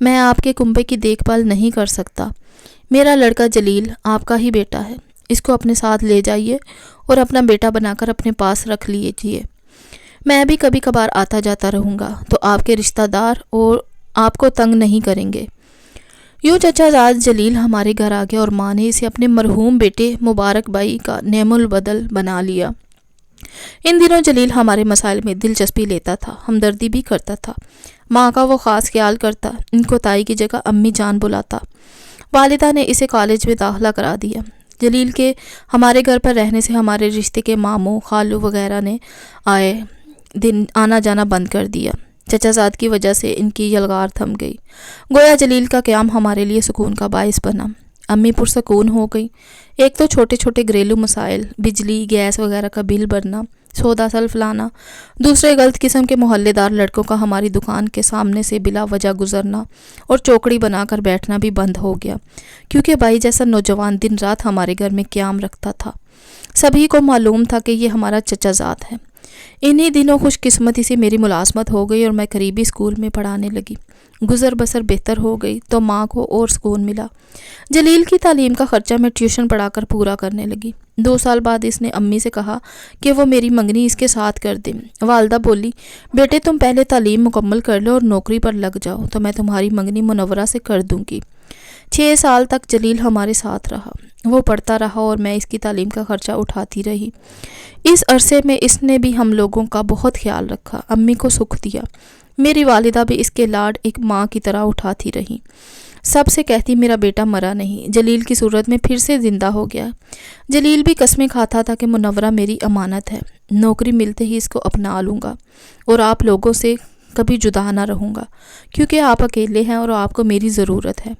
میں آپ کے کنبے کی دیکھ بھال نہیں کر سکتا۔ میرا لڑکا جلیل آپ کا ہی بیٹا ہے، اس کو اپنے ساتھ لے جائیے اور اپنا بیٹا بنا کر اپنے پاس رکھ لیجیے۔ میں بھی کبھی کبھار آتا جاتا رہوں گا تو آپ کے رشتہ دار اور آپ کو تنگ نہیں کریں گے۔ یوں چچا زاد جلیل ہمارے گھر آ گیا اور ماں نے اسے اپنے مرحوم بیٹے مبارک بھائی کا نعم البدل بنا لیا۔ ان دنوں جلیل ہمارے مسائل میں دلچسپی لیتا تھا، ہمدردی بھی کرتا تھا۔ ماں کا وہ خاص خیال کرتا، ان کو تائی کی جگہ امی جان بلاتا۔ والدہ نے اسے کالج میں داخلہ کرا دیا۔ جلیل کے ہمارے گھر پر رہنے سے ہمارے رشتے کے ماموں خالو وغیرہ نے آئے دن آنا جانا بند کر دیا۔ چچا زاد کی وجہ سے ان کی یلغار تھم گئی۔ گویا جلیل کا قیام ہمارے لیے سکون کا باعث بنا۔ امی پرسکون ہو گئی۔ ایک تو چھوٹے چھوٹے گھریلو مسائل، بجلی گیس وغیرہ کا بل بھرنا، سودا سلف لانا، دوسرے غلط قسم کے محلے دار لڑکوں کا ہماری دکان کے سامنے سے بلا وجہ گزرنا اور چوکڑی بنا کر بیٹھنا بھی بند ہو گیا، کیونکہ بھائی جیسا نوجوان دن رات ہمارے گھر میں قیام رکھتا تھا۔ سبھی کو معلوم تھا کہ یہ ہمارا چچا زاد ہے۔ انہی دنوں خوش قسمتی سے میری ملازمت ہو گئی اور میں قریبی اسکول میں پڑھانے لگی۔ گزر بسر بہتر ہو گئی تو ماں کو اور سکون ملا۔ جلیل کی تعلیم کا خرچہ میں ٹیوشن پڑھا کر پورا کرنے لگی۔ 2 سال بعد اس نے امی سے کہا کہ وہ میری منگنی اس کے ساتھ کر دیں۔ والدہ بولی، بیٹے تم پہلے تعلیم مکمل کر لو اور نوکری پر لگ جاؤ تو میں تمہاری منگنی منورہ سے کر دوں گی۔ 6 سال تک جلیل ہمارے ساتھ رہا۔ وہ پڑھتا رہا اور میں اس کی تعلیم کا خرچہ اٹھاتی رہی۔ اس عرصے میں اس نے بھی ہم لوگوں کا بہت خیال رکھا، امی کو سکھ دیا۔ میری والدہ بھی اس کے لاڈ ایک ماں کی طرح اٹھاتی رہی۔ سب سے کہتی میرا بیٹا مرا نہیں، جلیل کی صورت میں پھر سے زندہ ہو گیا۔ جلیل بھی قسمیں کھاتا تھا کہ منورہ میری امانت ہے، نوکری ملتے ہی اس کو اپنا لوں گا اور آپ لوگوں سے کبھی جدا نہ رہوں گا، کیونکہ آپ اکیلے ہیں اور آپ کو میری ضرورت ہے۔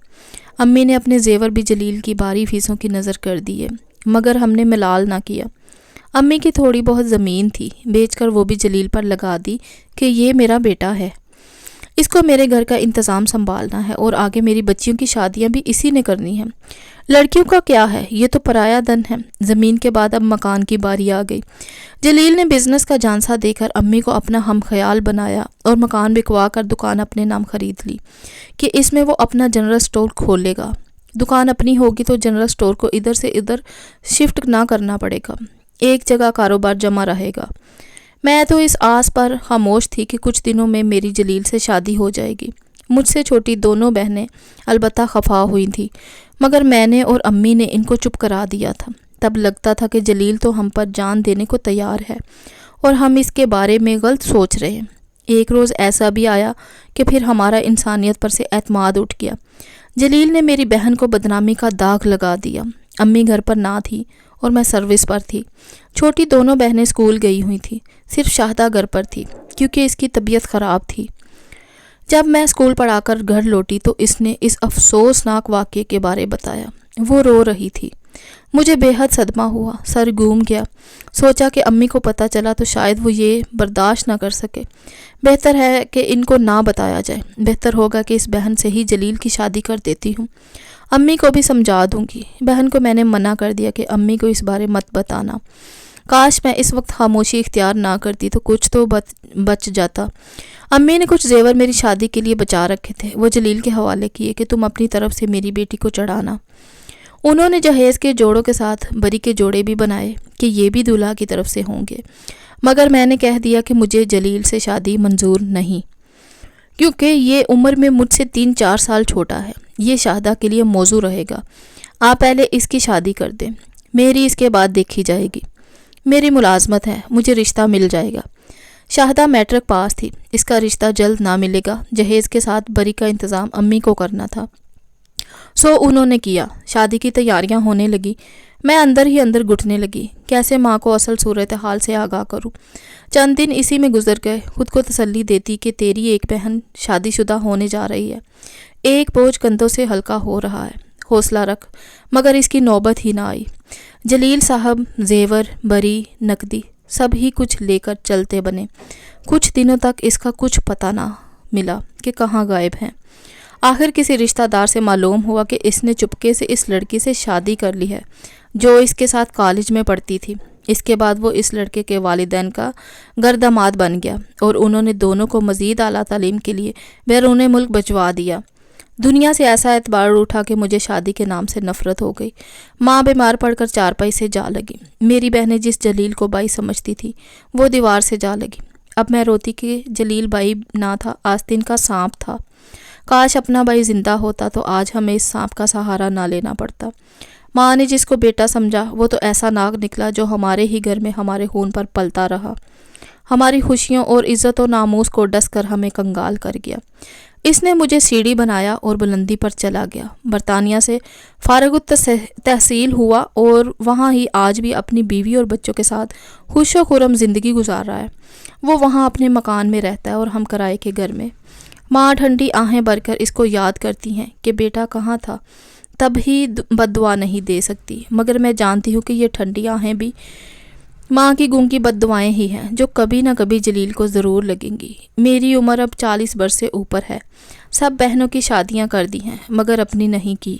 امی نے اپنے زیور بھی جلیل کی باری فیسوں کی نظر کر دیے، مگر ہم نے ملال نہ کیا۔ امی کی تھوڑی بہت زمین تھی، بیچ کر وہ بھی جلیل پر لگا دی کہ یہ میرا بیٹا ہے، اس کو میرے گھر کا انتظام سنبھالنا ہے اور آگے میری بچیوں کی شادیاں بھی اسی نے کرنی ہیں۔ لڑکیوں کا کیا ہے، یہ تو پرایا دن ہے۔ زمین کے بعد اب مکان کی باری آ گئی۔ جلیل نے بزنس کا جانسا دے کر امی کو اپنا ہم خیال بنایا اور مکان بکوا کر دکان اپنے نام خرید لی کہ اس میں وہ اپنا جنرل سٹور کھولے گا۔ دکان اپنی ہوگی تو جنرل سٹور کو ادھر سے ادھر شفٹ نہ کرنا پڑے گا، ایک جگہ کاروبار جمع رہے گا۔ میں تو اس آس پر خاموش تھی کہ کچھ دنوں میں میری جلیل سے شادی ہو جائے گی۔ مجھ سے چھوٹی دونوں بہنیں البتہ خفا ہوئی تھیں، مگر میں نے اور امی نے ان کو چپ کرا دیا تھا۔ تب لگتا تھا کہ جلیل تو ہم پر جان دینے کو تیار ہے اور ہم اس کے بارے میں غلط سوچ رہے ہیں۔ ایک روز ایسا بھی آیا کہ پھر ہمارا انسانیت پر سے اعتماد اٹھ گیا۔ جلیل نے میری بہن کو بدنامی کا داغ لگا دیا۔ امی گھر پر نہ تھی اور میں سروس پر تھی۔ چھوٹی دونوں بہنیں اسکول گئی ہوئی تھیں، صرف شاہدہ گھر پر تھی کیونکہ اس کی طبیعت خراب تھی۔ جب میں اسکول پڑھا کر گھر لوٹی تو اس نے اس افسوسناک واقعے کے بارے بتایا۔ وہ رو رہی تھی۔ مجھے بے حد صدمہ ہوا، سر گھوم گیا۔ سوچا کہ امی کو پتہ چلا تو شاید وہ یہ برداشت نہ کر سکے۔ بہتر ہے کہ ان کو نہ بتایا جائے، بہتر ہوگا کہ اس بہن سے ہی جلیل کی شادی کر دیتی ہوں۔ امی کو بھی سمجھا دوں گی۔ بہن کو میں نے منع کر دیا کہ امی کو اس بارے مت بتانا۔ کاش میں اس وقت خاموشی اختیار نہ کرتی تو کچھ تو بچ جاتا۔ امی نے کچھ زیور میری شادی کے لیے بچا رکھے تھے، وہ جلیل کے حوالے کیے کہ تم اپنی طرف سے میری بیٹی کو چڑھانا۔ انہوں نے جہیز کے جوڑوں کے ساتھ بری کے جوڑے بھی بنائے کہ یہ بھی دولہا کی طرف سے ہوں گے، مگر میں نے کہہ دیا کہ مجھے جلیل سے شادی منظور نہیں، کیونکہ یہ عمر میں مجھ سے 3-4 سال چھوٹا ہے۔ یہ شاہدہ کے لیے موضوع رہے گا۔ آپ پہلے اس کی شادی کر دیں، میری اس کے بعد دیکھی جائے گی۔ میری ملازمت ہے، مجھے رشتہ مل جائے گا۔ شاہدہ میٹرک پاس تھی، اس کا رشتہ جلد نہ ملے گا۔ جہیز کے ساتھ بری کا انتظام امی کو کرنا تھا، سو انہوں نے کیا۔ شادی کی تیاریاں ہونے لگی۔ میں اندر ہی اندر گھٹنے لگی، کیسے ماں کو اصل صورتحال سے آگاہ کروں۔ چند دن اسی میں گزر گئے، خود کو تسلی دیتی کہ تیری ایک بہن شادی شدہ ہونے جا رہی ہے، ایک بوجھ کندھوں سے ہلکا ہو رہا ہے، حوصلہ رکھ۔ مگر اس کی نوبت ہی نہ آئی۔ جلیل صاحب زیور، بری، نقدی سب ہی کچھ لے کر چلتے بنے۔ کچھ دنوں تک اس کا کچھ پتہ نہ ملا کہ کہاں غائب ہیں۔ آخر کسی رشتہ دار سے معلوم ہوا کہ اس نے چپکے سے اس لڑکی سے شادی کر لی ہے جو اس کے ساتھ کالج میں پڑھتی تھی۔ اس کے بعد وہ اس لڑکے کے والدین کا گرداماد بن گیا اور انہوں نے دونوں کو مزید اعلیٰ تعلیم کے لیے بیرون ملک بھجوا دیا۔ دنیا سے ایسا اعتبار اٹھا کہ مجھے شادی کے نام سے نفرت ہو گئی۔ ماں بیمار پڑ کر چارپائی سے جا لگی۔ میری بہنیں جس جلیل کو بھائی سمجھتی تھی وہ دیوار سے جا لگی۔ اب میں روتی کہ جلیل بھائی نہ تھا، آستین کا سانپ تھا۔ کاش اپنا بھائی زندہ ہوتا تو آج ہمیں اس سانپ کا سہارا نہ لینا پڑتا۔ ماں نے جس کو بیٹا سمجھا وہ تو ایسا ناگ نکلا جو ہمارے ہی گھر میں ہمارے خون پر پلتا رہا، ہماری خوشیوں اور عزت و ناموس کو ڈس کر ہمیں کنگال کر گیا۔ اس نے مجھے سیڑھی بنایا اور بلندی پر چلا گیا۔ برطانیہ سے فارغ التحصیل ہوا اور وہاں ہی آج بھی اپنی بیوی اور بچوں کے ساتھ خوش و خرم زندگی گزار رہا ہے۔ وہ وہاں اپنے مکان میں رہتا ہے اور ہم کرائے کے گھر میں۔ ماں ٹھنڈی آہیں بھر کر اس کو یاد کرتی ہیں کہ بیٹا کہاں تھا، تب ہی بد دعا نہیں دے سکتی، مگر میں جانتی ہوں کہ یہ ٹھنڈی آہیں بھی ماں کی گونگی بد دعائیں ہی ہیں جو کبھی نہ کبھی جلیل کو ضرور لگیں گی۔ میری عمر اب 40 برس سے اوپر ہے۔ سب بہنوں کی شادیاں کر دی ہیں مگر اپنی نہیں کی،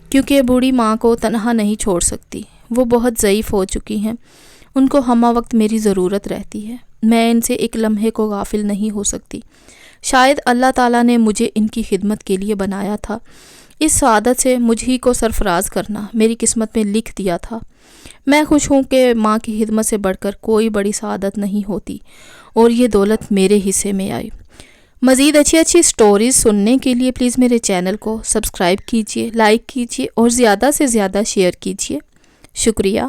کیونکہ بوڑھی ماں کو تنہا نہیں چھوڑ سکتی۔ وہ بہت ضعیف ہو چکی ہیں، ان کو ہمہ وقت میری ضرورت رہتی ہے۔ میں ان سے ایک لمحے کو غافل نہیں ہو سکتی۔ شاید اللہ تعالیٰ نے مجھے ان کی خدمت کے لیے بنایا تھا۔ اس سعادت سے مجھے کو سرفراز کرنا میری قسمت میں لکھ دیا تھا۔ میں خوش ہوں کہ ماں کی خدمت سے بڑھ کر کوئی بڑی سعادت نہیں ہوتی اور یہ دولت میرے حصے میں آئی۔ مزید اچھی سٹوریز سننے کے لیے پلیز میرے چینل کو سبسکرائب کیجیے، لائک کیجیے اور زیادہ سے زیادہ شیئر کیجیے۔ شکریہ۔